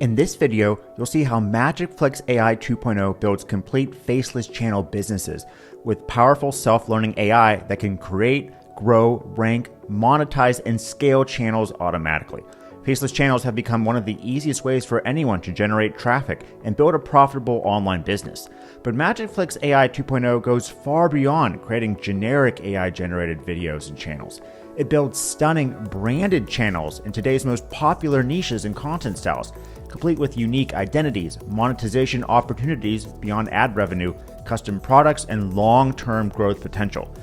In this video, you'll see how MagicFlixAI 2.0 builds complete faceless channel businesses with powerful self-learning AI that can create, grow, rank, monetize, and scale channels automatically. Faceless channels have become one of the easiest ways for anyone to generate traffic and build a profitable online business. But MagicFlixAI 2.0 goes far beyond creating generic AI-generated videos and channels. It builds stunning branded channels in today's most popular niches and content styles, complete with unique identities, monetization opportunities beyond ad revenue, custom products, and long-term growth potential.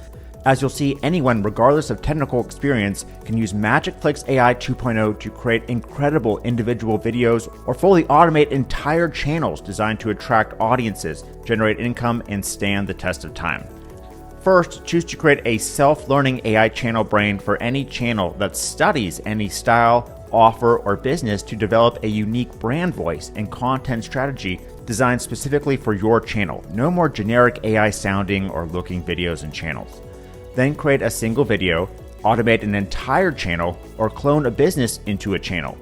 As you'll see, anyone, regardless of technical experience, can use MagicFlixAI 2.0 to create incredible individual videos or fully automate entire channels designed to attract audiences, generate income, and stand the test of time. First, choose to create a self-learning AI channel brain for any channel that studies any style, offer, or business to develop a unique brand voice and content strategy designed specifically for your channel. No more generic AI sounding or looking videos and channels. Then create a single video, automate an entire channel, or clone a business into a channel.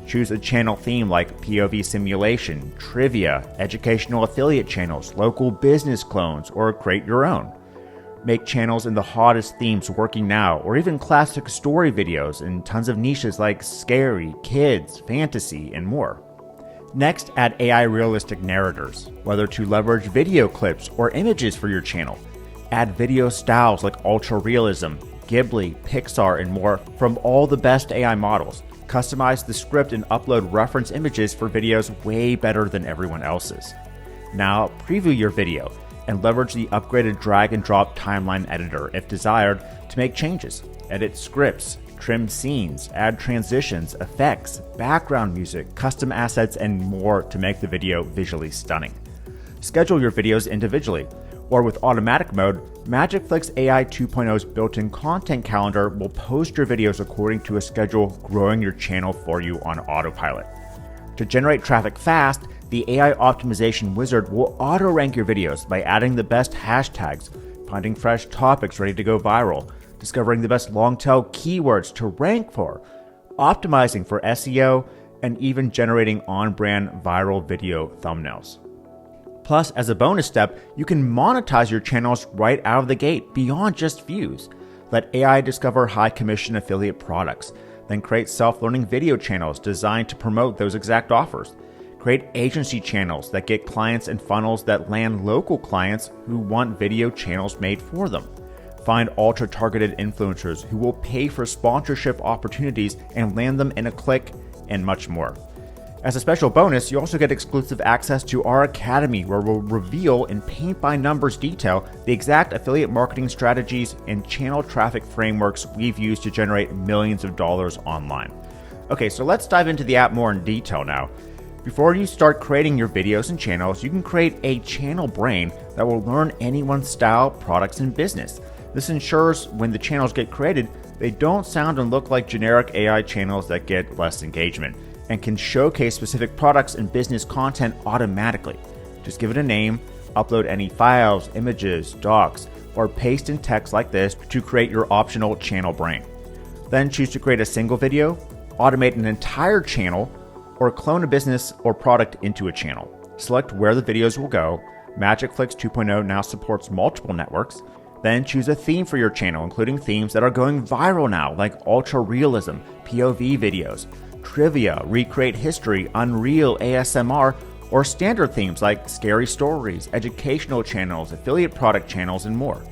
Choose a channel theme like POV simulation, trivia, educational affiliate channels, local business clones, or create your own. Make channels in the hottest themes working now, or even classic story videos in tons of niches like scary, kids, fantasy, and more. Next, add AI realistic narrators, whether to leverage video clips or images for your channel. Add video styles like ultra realism, Ghibli, Pixar, and more from all the best AI models. Customize the script and upload reference images for videos way better than everyone else's. Now, preview your video and leverage the upgraded drag and drop timeline editor if desired to make changes. Edit scripts, trim scenes, add transitions, effects, background music, custom assets, and more to make the video visually stunning. Schedule your videos individually, or with automatic mode, MagicFlixAI 2.0's built-in content calendar will post your videos according to a schedule, growing your channel for you on autopilot. To generate traffic fast, the AI optimization wizard will auto-rank your videos by adding the best hashtags, finding fresh topics ready to go viral, discovering the best long-tail keywords to rank for, optimizing for SEO, and even generating on-brand viral video thumbnails. Plus, as a bonus step, you can monetize your channels right out of the gate beyond just views. Let AI discover high-commission affiliate products, then create self-learning video channels designed to promote those exact offers. Create agency channels that get clients and funnels that land local clients who want video channels made for them. Find ultra-targeted influencers who will pay for sponsorship opportunities and land them in a click, and much more. As a special bonus, you also get exclusive access to our academy, where we'll reveal in paint-by-numbers detail the exact affiliate marketing strategies and channel traffic frameworks we've used to generate millions of dollars online. Okay, so let's dive into the app more in detail now. Before you start creating your videos and channels, you can create a channel brain that will learn anyone's style, products, and business. This ensures when the channels get created, they don't sound and look like generic AI channels that get less engagement, and can showcase specific products and business content automatically. Just give it a name, upload any files, images, docs, or paste in text like this to create your optional channel brain. Then choose to create a single video, automate an entire channel, or clone a business or product into a channel. Select where the videos will go. MagicFlix 2.0 now supports multiple networks. Then choose a theme for your channel, including themes that are going viral now, like ultra realism, POV videos, trivia, recreate history, Unreal, ASMR, or standard themes like scary stories, educational channels, affiliate product channels, and more.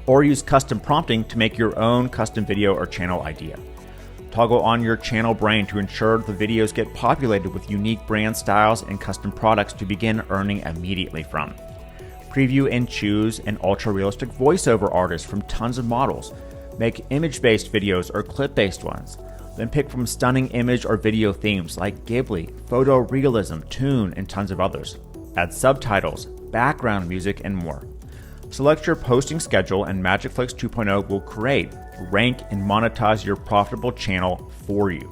Or use custom prompting to make your own custom video or channel idea. Toggle on your channel brain to ensure the videos get populated with unique brand styles and custom products to begin earning immediately from. Preview and choose an ultra-realistic voiceover artist from tons of models. Make image-based videos or clip-based ones. Then pick from stunning image or video themes like Ghibli, photorealism, Toon, and tons of others. Add subtitles, background music, and more. Select your posting schedule, and MagicFlix 2.0 will create, rank, and monetize your profitable channel for you.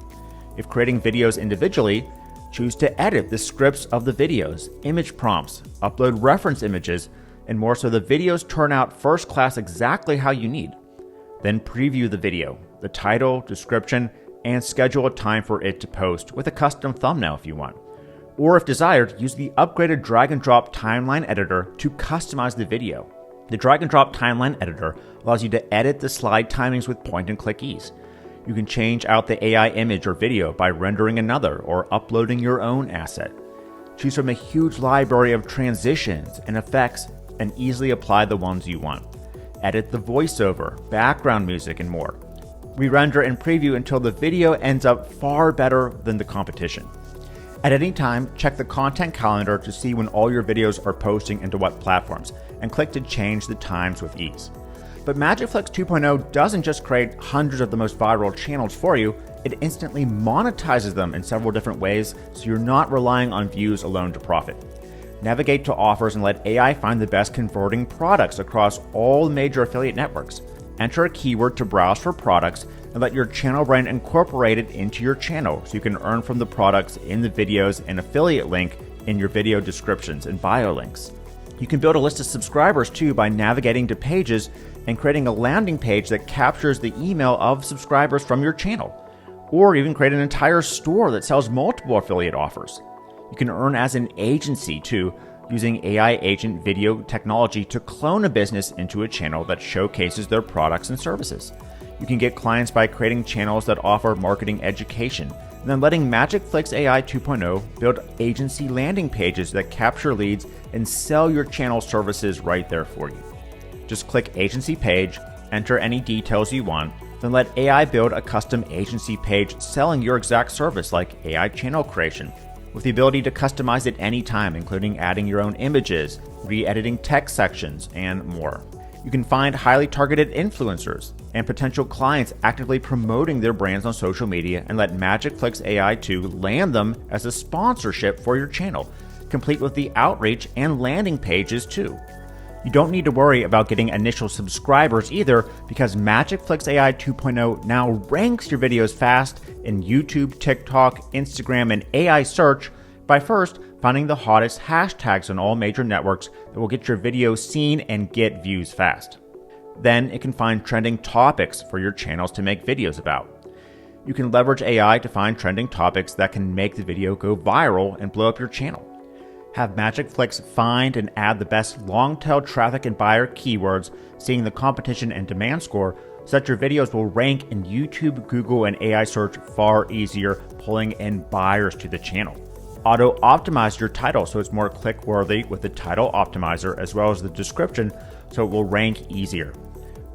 If creating videos individually, choose to edit the scripts of the videos, image prompts, upload reference images, and more so the videos turn out first class exactly how you need. Then preview the video, the title, description, and schedule a time for it to post with a custom thumbnail if you want. Or if desired, use the upgraded drag and drop timeline editor to customize the video. The drag and drop timeline editor allows you to edit the slide timings with point and click ease. You can change out the AI image or video by rendering another or uploading your own asset. Choose from a huge library of transitions and effects and easily apply the ones you want. Edit the voiceover, background music, and more. Re-render and preview until the video ends up far better than the competition. At any time, check the content calendar to see when all your videos are posting into what platforms, and click to change the times with ease. But MagicFlix 2.0 doesn't just create hundreds of the most viral channels for you, it instantly monetizes them in several different ways, so you're not relying on views alone to profit. Navigate to offers and let AI find the best converting products across all major affiliate networks. Enter a keyword to browse for products and let your channel brand incorporate it into your channel so you can earn from the products in the videos and affiliate link in your video descriptions and bio links. You can build a list of subscribers too by navigating to pages and creating a landing page that captures the email of subscribers from your channel. Or even create an entire store that sells multiple affiliate offers. You can earn as an agency too, using AI agent video technology to clone a business into a channel that showcases their products and services. You can get clients by creating channels that offer marketing education, and then letting MagicFlixAI 2.0 build agency landing pages that capture leads and sell your channel services right there for you. Just click Agency Page, enter any details you want, then let AI build a custom agency page selling your exact service like AI channel creation, with the ability to customize it anytime, including adding your own images, re-editing text sections, and more. You can find highly targeted influencers and potential clients actively promoting their brands on social media and let MagicFlixAI 2 land them as a sponsorship for your channel, complete with the outreach and landing pages too. You don't need to worry about getting initial subscribers either because MagicFlixAI 2.0 now ranks your videos fast in YouTube, TikTok, Instagram, and AI search by first finding the hottest hashtags on all major networks that will get your video seen and get views fast. Then it can find trending topics for your channels to make videos about. You can leverage AI to find trending topics that can make the video go viral and blow up your channel. Have MagicFlix find and add the best long-tail traffic and buyer keywords, seeing the competition and demand score, so that your videos will rank in YouTube, Google, and AI search far easier, pulling in buyers to the channel. Auto-optimize your title so it's more click-worthy with the title optimizer as well as the description so it will rank easier.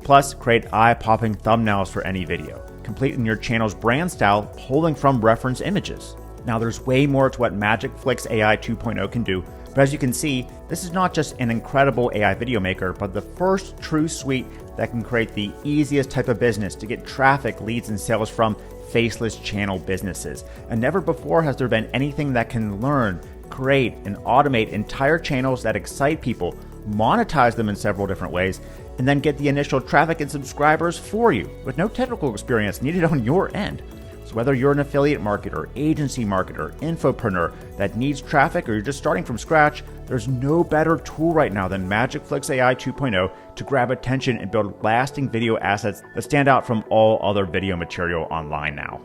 Plus, create eye-popping thumbnails for any video, complete in your channel's brand style, pulling from reference images. Now there's way more to what MagicFlixAI 2.0 can do, but as you can see, this is not just an incredible AI video maker, but the first true suite that can create the easiest type of business to get traffic, leads, and sales from faceless channel businesses. And never before has there been anything that can learn, create, and automate entire channels that excite people, monetize them in several different ways, and then get the initial traffic and subscribers for you with no technical experience needed on your end. So whether you're an affiliate marketer, agency marketer, infopreneur that needs traffic, or you're just starting from scratch, there's no better tool right now than MagicFlixAI 2.0 to grab attention and build lasting video assets that stand out from all other video material online now.